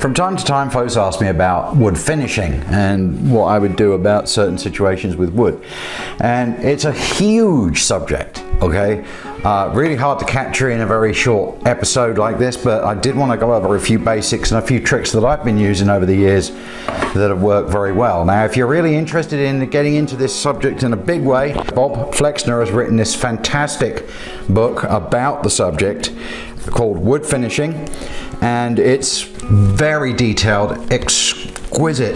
From time to time, folks ask me about wood finishing and what I would do about certain situations with wood. And it's a huge subject, okay? Really hard to capture in a very short episode like this, but I did want to go over a few basics and a few tricks that I've been using over the years that have worked very well. Now, if you're really interested in getting into this subject in a big way, Bob Flexner has written this fantastic book about the subject called Wood Finishing, and it's very detailed, exquisite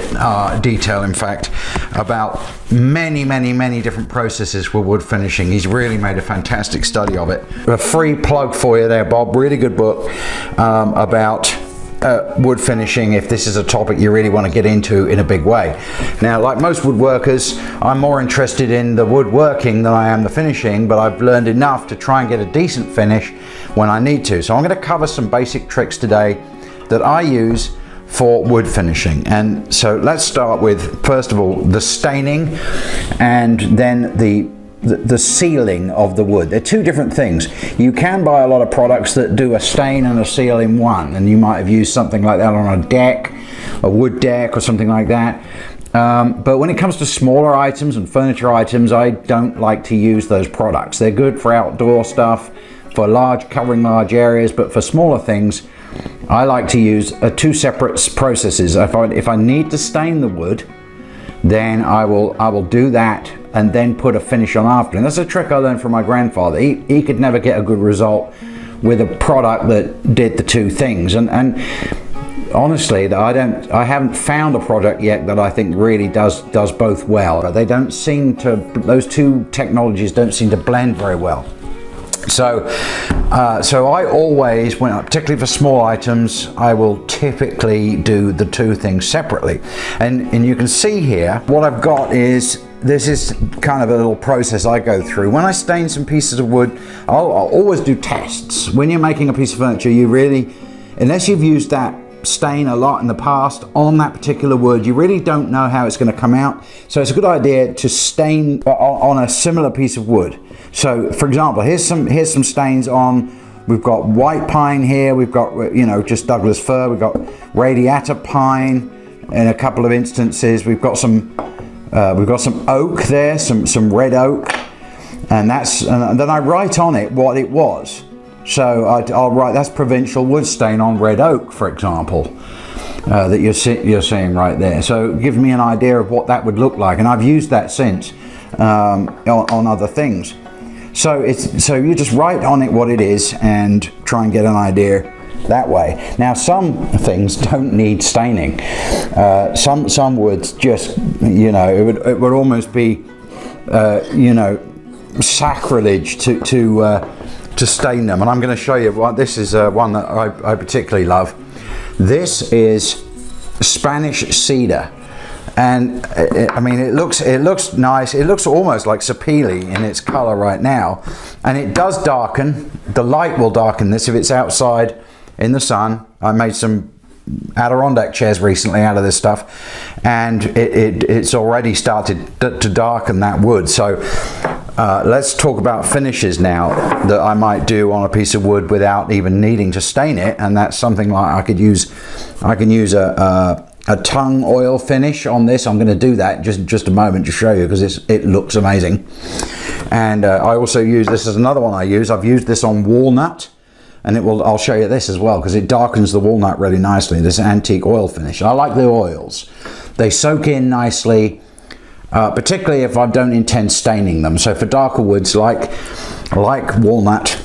detail, in fact, about many different processes for wood finishing. He's really made a fantastic study of it. A free plug for you there, Bob. Really good book about wood finishing if this is a topic you really want to get into in a big way. Now, like most woodworkers, I'm more interested in the woodworking than I am the finishing, but I've learned enough to try and get a decent finish when I need to. So I'm going to cover some basic tricks today that I use for wood finishing. And so let's start with, first of all, the staining and then the sealing of the wood. They're two different things. You can buy a lot of products that do a stain and a seal in one, and you might have used something like that on a deck, a wood deck or something like that. But when it comes to smaller items and furniture items, I don't like to use those products. They're good for outdoor stuff, for covering large areas, but for smaller things, I like to use two separate processes. If I need to stain the wood, then I will do that and then put a finish on after. And that's a trick I learned from my grandfather. He could never get a good result with a product that did the two things. And honestly, I haven't found a product yet that I think really does both well. They don't seem to, those two technologies don't seem to blend very well. So I always, particularly for small items, I will typically do the two things separately. And you can see here, what I've got is, this is kind of a little process I go through. When I stain some pieces of wood, I'll always do tests. When you're making a piece of furniture, you really, unless you've used that stain a lot in the past on that particular wood, you really don't know how it's going to come out. So it's a good idea to stain on a similar piece of wood. So for example, here's some stains on, we've got white pine here, we've got, just Douglas fir, we've got radiata pine in a couple of instances, we've got some oak there, some red oak, and then I write on it what it was. So I'll write, that's provincial wood stain on red oak, for example, that you're seeing right there. So it gives me an idea of what that would look like, and I've used that since on other things. So you just write on it what it is and try and get an idea that way. Now, some things don't need staining. Some woods just, it would almost be, sacrilege to stain them. And I'm going to show you what this is. One that I particularly love. This is Spanish cedar. And I mean, it looks nice. It looks almost like sapele in its color right now, and it does darken. The light will darken this if it's outside in the sun. I made some Adirondack chairs recently out of this stuff, and it's already started to darken that wood. So let's talk about finishes now that I might do on a piece of wood without even needing to stain it, and that's something like I can use a tongue oil finish on this. I'm going to do that in just a moment to show you, because it looks amazing. And I also use, this is another one I use. I've used this on walnut, and I'll show you this as well, because it darkens the walnut really nicely. This antique oil finish. I like the oils. They soak in nicely, particularly if I don't intend staining them. So for darker woods like walnut,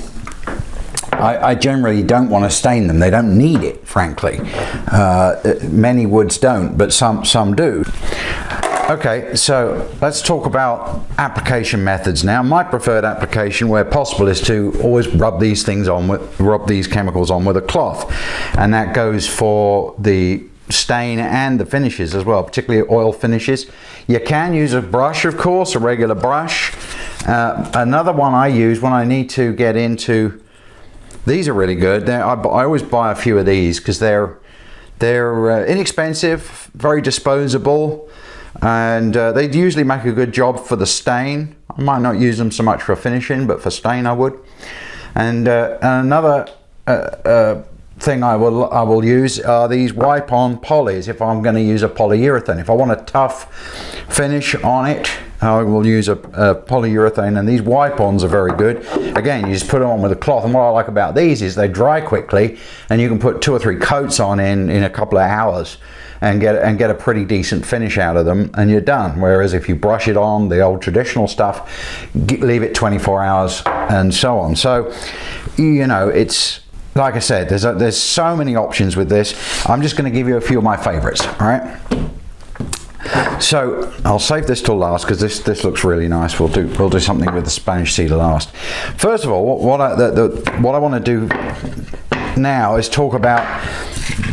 I generally don't want to stain them. They don't need it, frankly. Many woods don't, but some do. Okay, so let's talk about application methods now. My preferred application, where possible, is to always rub these chemicals on with a cloth, and that goes for the stain and the finishes as well, particularly oil finishes. You can use a brush, of course, a regular brush. Another one I use when I need to get into, these are really good. I always buy a few of these because they're inexpensive, very disposable, and they usually make a good job for the stain. I might not use them so much for finishing, but for stain I would. And another thing I will use are these wipe-on polys if I'm going to use a polyurethane. If I want a tough finish on it, I will use a polyurethane, and these wipe-ons are very good. Again, you just put them on with a cloth, and what I like about these is they dry quickly, and you can put 2 or 3 coats on in a couple of hours and get a pretty decent finish out of them, and you're done. Whereas if you brush it on, the old traditional stuff, leave it 24 hours and so on. So, you know, it's like I said, there's so many options with this. I'm just going to give you a few of my favorites, all right? So I'll save this till last because this looks really nice. We'll do something with the Spanish cedar last. First of all, what I want to do now is talk about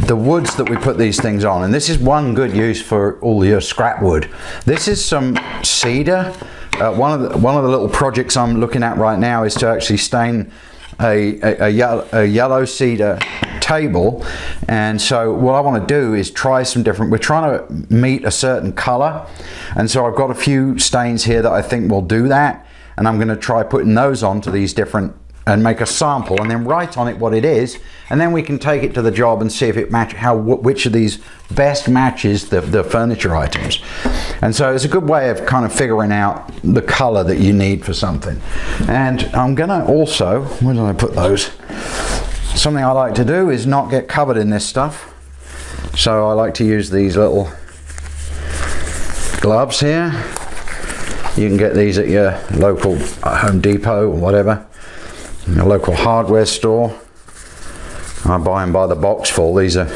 the woods that we put these things on, and this is one good use for all your scrap wood. This is some cedar. One of the little projects I'm looking at right now is to actually stain a yellow cedar table, and so what I want to do is try some different. We're trying to meet a certain color, and so I've got a few stains here that I think will do that, and I'm going to try putting those onto these different and make a sample and then write on it what it is, and then we can take it to the job and see if it which of these best matches the furniture items. And so it's a good way of kind of figuring out the color that you need for something. And I'm gonna also, where did I put those? Something I like to do is not get covered in this stuff, so I like to use these little gloves here. You can get these at your local Home Depot or whatever, your local hardware store. I buy them by the box full. These are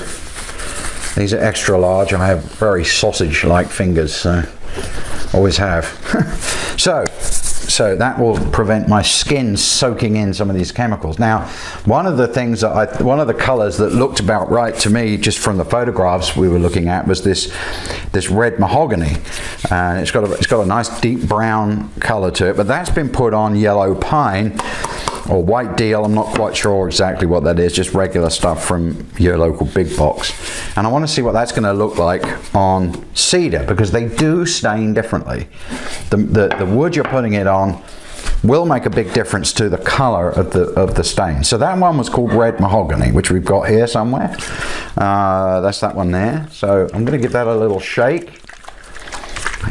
extra large. I have very sausage-like fingers, so always have. So that will prevent my skin soaking in some of these chemicals. Now, one of the colors that looked about right to me just from the photographs we were looking at was this red mahogany, and it's got a nice deep brown color to it, but that's been put on yellow pine or white deal. I'm not quite sure exactly what that is, just regular stuff from your local big box. And I want to see what that's going to look like on cedar, because they do stain differently. The wood you're putting it on will make a big difference to the color of the stain. So that one was called red mahogany, which we've got here somewhere. That's that one there. So I'm going to give that a little shake.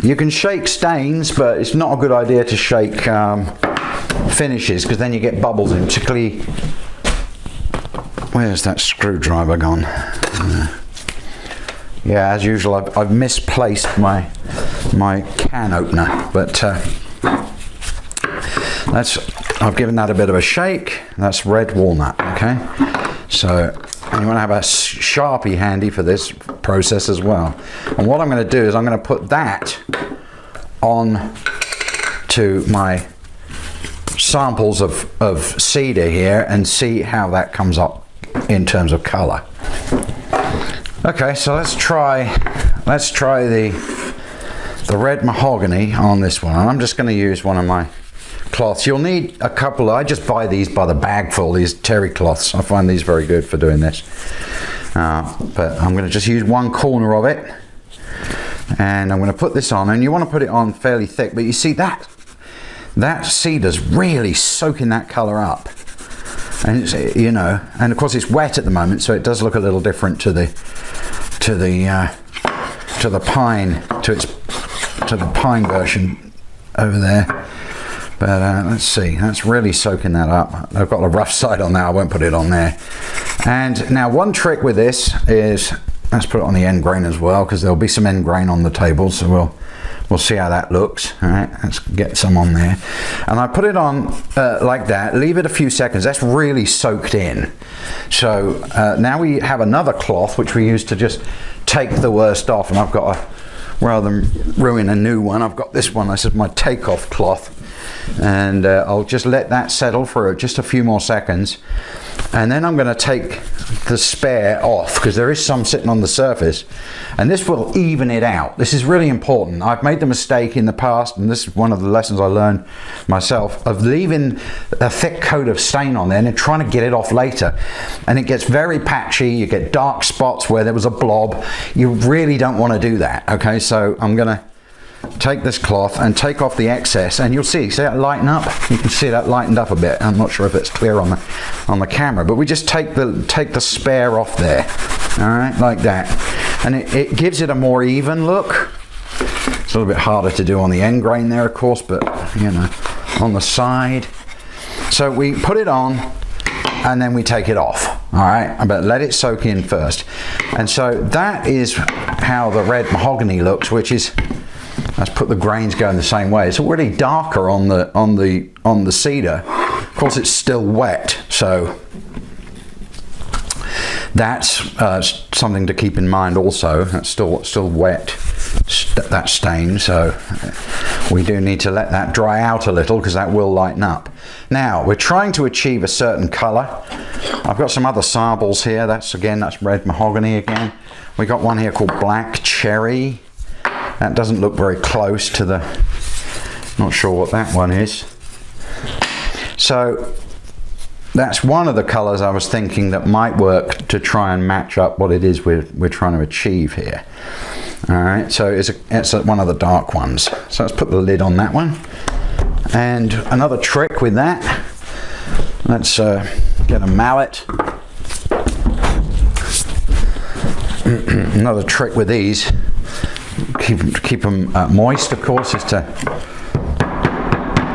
You can shake stains, but it's not a good idea to shake finishes, because then you get bubbles in, particularly. Where's that screwdriver gone? Yeah, as usual, I've misplaced my can opener, but I've given that a bit of a shake. That's red walnut. Okay, so you want to have a Sharpie handy for this process as well. And what I'm going to do is I'm going to put that on to my samples of cedar here and see how that comes up in terms of color. Okay, so let's try the red mahogany on this one. And I'm just going to use one of my cloths. You'll need a couple. I just buy these by the bagful, these terry cloths. I find these very good for doing this. But I'm going to just use one corner of it, and I'm going to put this on. And you want to put it on fairly thick, but you see that cedar's really soaking that color up, and it's, you know, and of course it's wet at the moment, so it does look a little different to the pine version over there. But let's see, that's really soaking that up. I've got a rough side on there, I won't put it on there. And now one trick with this is, let's put it on the end grain as well, because there'll be some end grain on the table, so we'll see how that looks. All right, let's get some on there. And I put it on like that, leave it a few seconds. That's really soaked in. So now we have another cloth, which we use to just take the worst off. And I've got rather than ruin a new one, I've got this one. This is my takeoff cloth. And I'll just let that settle for just a few more seconds. And then I'm going to take the spare off, because there is some sitting on the surface, and this will even it out. This is really important. I've made the mistake in the past, and this is one of the lessons I learned myself, of leaving a thick coat of stain on there and then trying to get it off later, and it gets very patchy. You get dark spots where there was a blob. You really don't want to do that. Okay, so I'm gonna take this cloth and take off the excess, and you'll see that lighten up. You can see that lightened up a bit. I'm not sure if it's clear on the camera, but we just take the spare off there, all right, like that, and it gives it a more even look. It's a little bit harder to do on the end grain there, of course, but you know, on the side. So we put it on and then we take it off, all right, but let it soak in first. And so that is how the red mahogany looks, which is, let's put the grains going the same way. It's already darker on the cedar. Of course, it's still wet, so that's something to keep in mind also. That's still wet, that stain, so we do need to let that dry out a little because that will lighten up. Now we're trying to achieve a certain color. I've got some other samples here. That's red mahogany again. We got one here called black cherry. That doesn't look very close to the, not sure what that one is. So that's one of the colors I was thinking that might work to try and match up what it is we're trying to achieve here. All right, so it's one of the dark ones. So let's put the lid on that one. And another trick with that, let's get a mallet. Another trick with these, keep them moist, of course, is to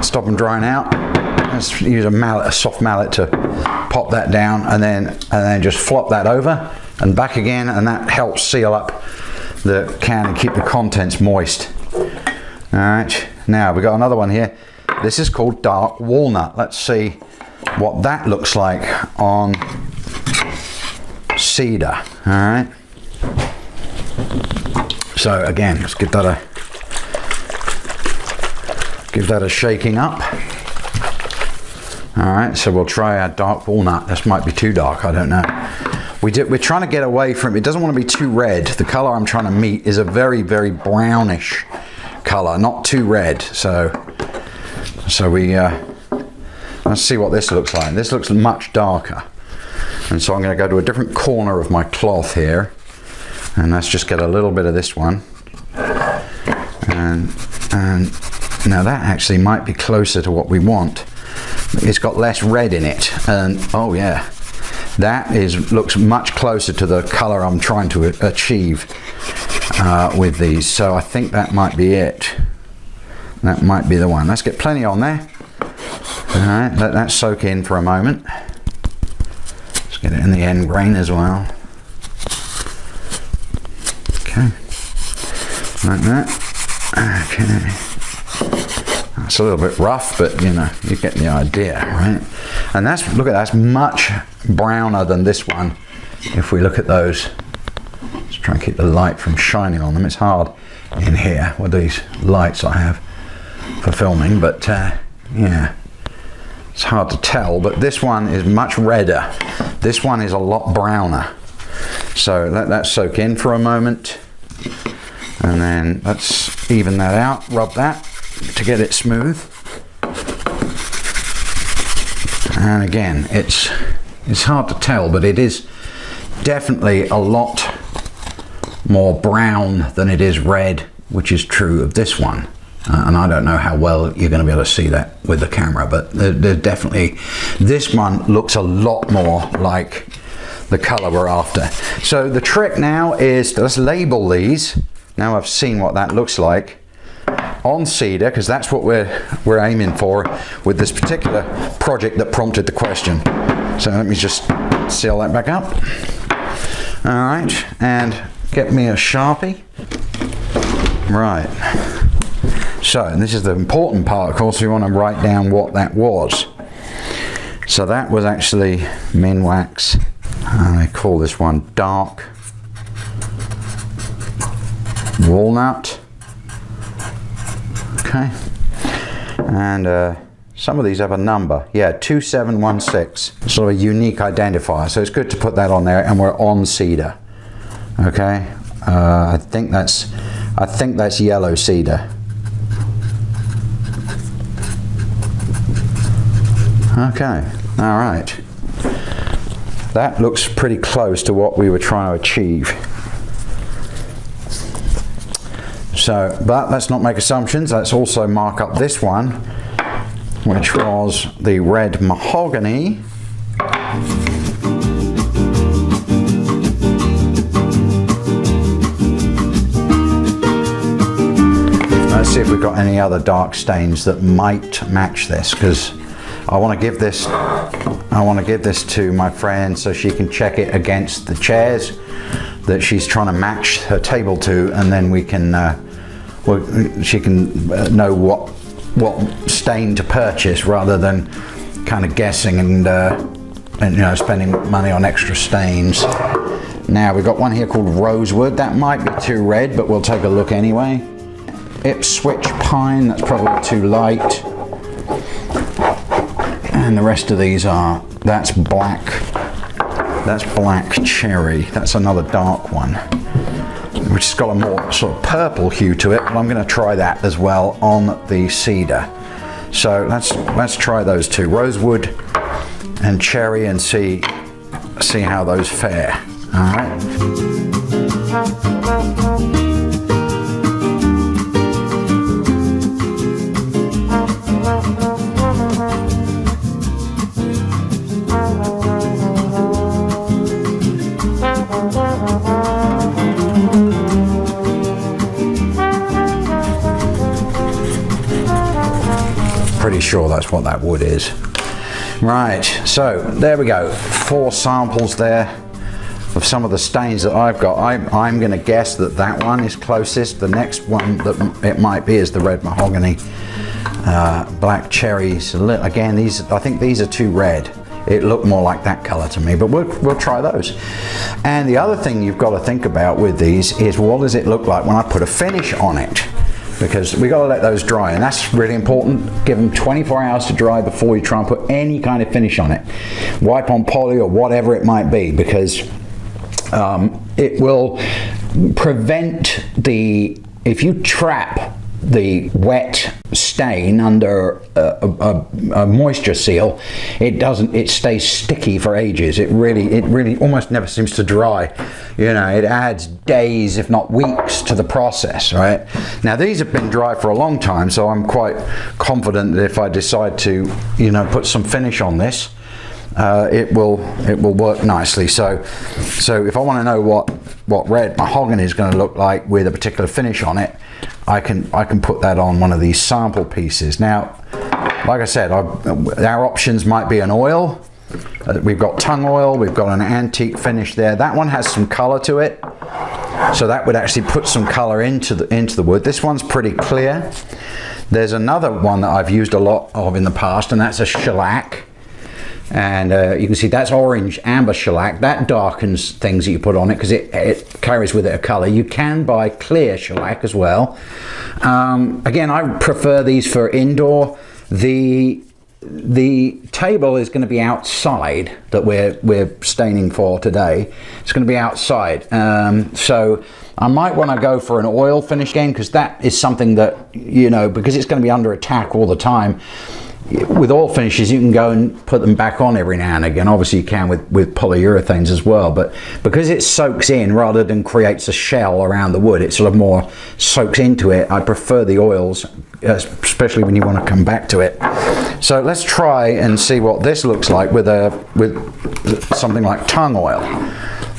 stop them drying out. Let's use a mallet, a soft mallet, to pop that down, and then just flop that over and back again, and that helps seal up the can and keep the contents moist. All right, now we've got another one here. This is called dark walnut. Let's see what that looks like on cedar. All right. So again, let's give that a shaking up. All right, so we'll try our dark walnut. This might be too dark, I don't know. We're trying to get away from, it doesn't want to be too red. The color I'm trying to meet is a very, very brownish color, not too red. So we, let's see what this looks like. This looks much darker. And so I'm going to go to a different corner of my cloth here. And let's just get a little bit of this one. And now that actually might be closer to what we want. It's got less red in it. And oh yeah, that looks much closer to the color I'm trying to achieve with these. So I think that might be it. That might be the one. Let's get plenty on there. All right, let that soak in for a moment. Let's get it in the end grain as well. Okay, like that. Okay. It's a little bit rough, but you know, you get the idea, right? And look at that's much browner than this one. If we look at those, let's try and keep the light from shining on them. It's hard in here with these lights I have for filming, but yeah, it's hard to tell. But this one is much redder. This one is a lot browner. So let that soak in for a moment, and then let's even that out, rub that to get it smooth. And again, it's hard to tell, but it is definitely a lot more brown than it is red, which is true of this one. And I don't know how well you're going to be able to see that with the camera, but there's definitely, this one looks a lot more like the color we're after. So the trick now is, let's label these. Now I've seen what that looks like on cedar, because that's what we're aiming for with this particular project that prompted the question. So let me just seal that back up. All right, and get me a Sharpie. Right. So, and this is the important part, of course. We want to write down what that was. So that was actually Minwax. And I call this one dark walnut. Okay. And some of these have a number. Yeah, 2716. Sort of a unique identifier. So it's good to put that on there, and we're on cedar. Okay. I think that's yellow cedar. Okay, all right. That looks pretty close to what we were trying to achieve. So, but let's not make assumptions. Let's also mark up this one, which was the red mahogany. Let's see if we've got any other dark stains that might match this, because I want to give this to my friend so she can check it against the chairs that she's trying to match her table to, and then we can she can know what stain to purchase rather than kind of guessing and you know, spending money on extra stains. Now we've got one here called rosewood. That might be too red, but we'll take a look anyway. Ipswich pine, that's probably too light. And the rest of these are, that's black cherry. That's another dark one, which has got a more sort of purple hue to it. But I'm going to try that as well on the cedar. So let's try those two, rosewood and cherry, and see how those fare. All right. Pretty sure that's what that wood is. Right, so there we go. 4 samples there of some of the stains that I've got. I'm going to guess that that one is closest. The next one that it might be is the red mahogany. Black cherries. Again, I think these are too red. It looked more like that color to me, but we'll try those. And the other thing you've got to think about with these is, what does it look like when I put a finish on it? Because we got to let those dry, and that's really important. Give them 24 hours to dry before you try and put any kind of finish on it. Wipe on poly or whatever it might be, because it will prevent if you trap the wet stain under a moisture seal, it stays sticky for ages. It really almost never seems to dry. You know, it adds days, if not weeks, to the process, right? Now these have been dry for a long time, so I'm quite confident that if I decide to, you know, put some finish on this, it will work nicely. So if I want to know what red mahogany is going to look like with a particular finish on it, I can put that on one of these sample pieces. Now, like I said, our options might be an oil. We've got tung oil, we've got an antique finish there. That one has some color to it, so that would actually put some color into the wood. This one's pretty clear. There's another one that I've used a lot of in the past, and that's a shellac. And you can see that's orange amber shellac. That darkens things that you put on it because it carries with it a color. You can buy clear shellac as well. Again, I prefer these for indoor. The table is going to be outside that we're staining for today. It's going to be outside. So I might want to go for an oil finish again, because that is something that, you know, because it's going to be under attack all the time. With oil finishes, you can go and put them back on every now and again. Obviously you can with polyurethanes as well, but because it soaks in rather than creates a shell around the wood, it sort of more soaks into it. I prefer the oils, especially when you want to come back to it. So let's try and see what this looks like with something like tung oil,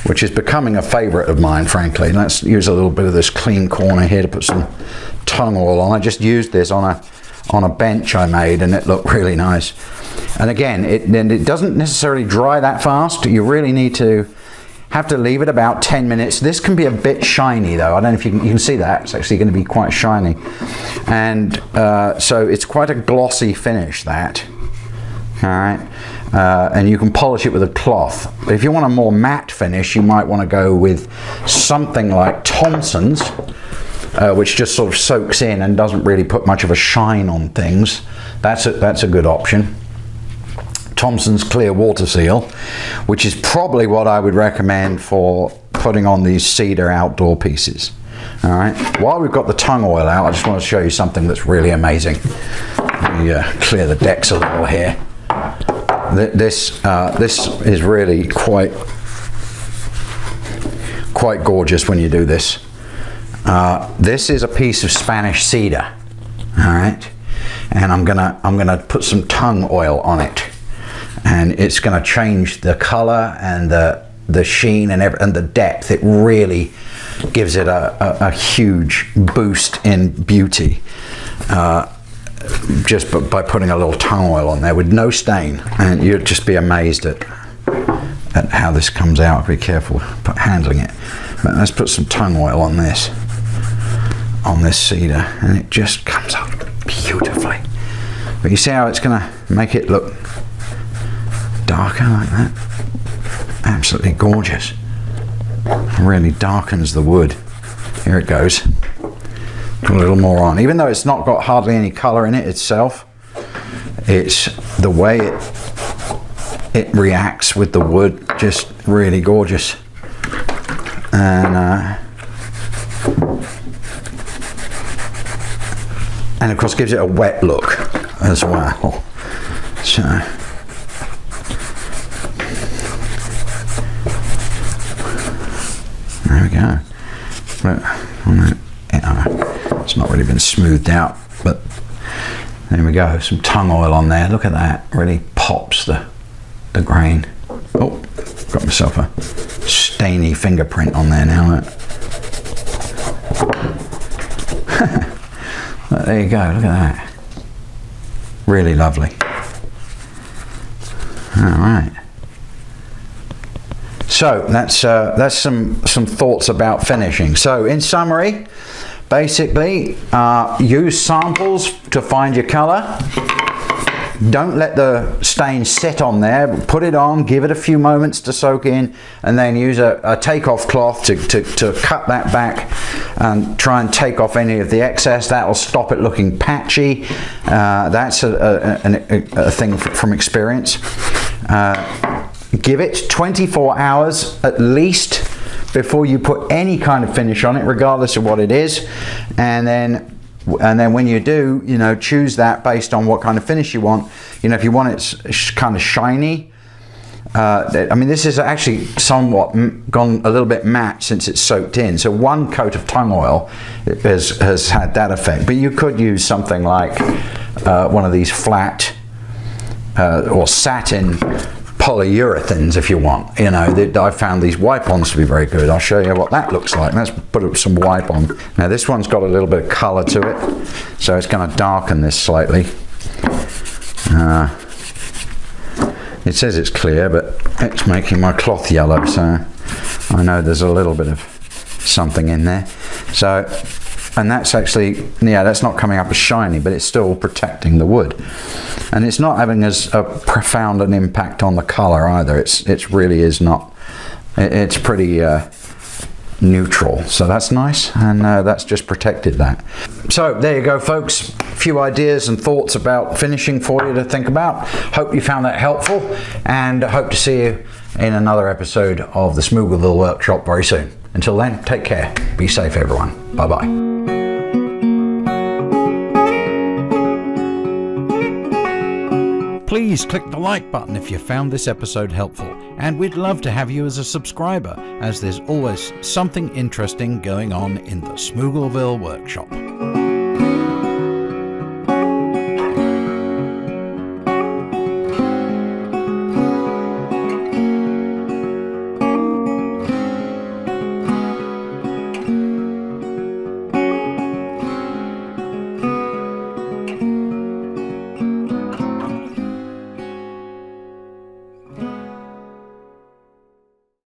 which is becoming a favorite of mine, frankly. Let's use a little bit of this clean corner here to put some tung oil on. I just used this on a bench I made, and it looked really nice. And again, it doesn't necessarily dry that fast. You really need to have to leave it about 10 minutes. This can be a bit shiny though. I don't know if you can see that. It's actually going to be quite shiny. And so it's quite a glossy finish, that. All right. And you can polish it with a cloth. But if you want a more matte finish, you might want to go with something like Thompson's, which just sort of soaks in and doesn't really put much of a shine on things. That's a good option. Thompson's Clear Water Seal, which is probably what I would recommend for putting on these cedar outdoor pieces. All right. While we've got the tung oil out, I just want to show you something that's really amazing. Let me clear the decks a little here. This is really quite gorgeous when you do this. This is a piece of Spanish cedar, all right, and I'm gonna put some tongue oil on it, and it's gonna change the color and the sheen and the depth. It really gives it a huge boost in beauty, just by putting a little tongue oil on there with no stain, and you'd just be amazed at how this comes out. Be careful handling it. But let's put some tongue oil on this cedar, and it just comes up beautifully. But you see how it's going to make it look darker like that? Absolutely gorgeous. Really darkens the wood. Here it goes. Put a little more on. Even though it's not got hardly any color in it itself, it's the way it reacts with the wood, just really gorgeous. And of course gives it a wet look as well. So there we go. It's not really been smoothed out, but there we go. Some tongue oil on there. Look at that. Really pops the grain. Oh, got myself a stainy fingerprint on there now. But there you go. Look at that. Really lovely. All right. So that's some thoughts about finishing. So in summary, basically, use samples to find your color. Don't let the stain sit on there. Put it on, give it a few moments to soak in, and then use a take-off cloth to cut that back and try and take off any of the excess. That will stop it looking patchy. That's a thing from experience. Give it 24 hours at least before you put any kind of finish on it, regardless of what it is, and then when you do, choose that based on what kind of finish you want. If you want it kind of shiny, I mean, this is actually somewhat gone a little bit matte since it's soaked in. So one coat of tongue oil has had that effect. But you could use something like one of these flat or satin polyurethanes if you want. I found these wipe-ons to be very good. I'll show you what that looks like. Let's put up some wipe on. Now this one's got a little bit of color to it, so it's going to darken this slightly. It says it's clear, but it's making my cloth yellow, so I know there's a little bit of something in there. So, and that's actually, that's not coming up as shiny, but it's still protecting the wood. And it's not having as profound an impact on the color either. It really is not. It's pretty neutral, so that's nice, and that's just protected that. So there you go, folks. A few ideas and thoughts about finishing for you to think about. Hope you found that helpful, and I hope to see you in another episode of the Smoogleville Workshop very soon. Until then, take care. Be safe, everyone. Bye-bye. Please click the like button if you found this episode helpful, and we'd love to have you as a subscriber, as there's always something interesting going on in the Smoogleville Workshop.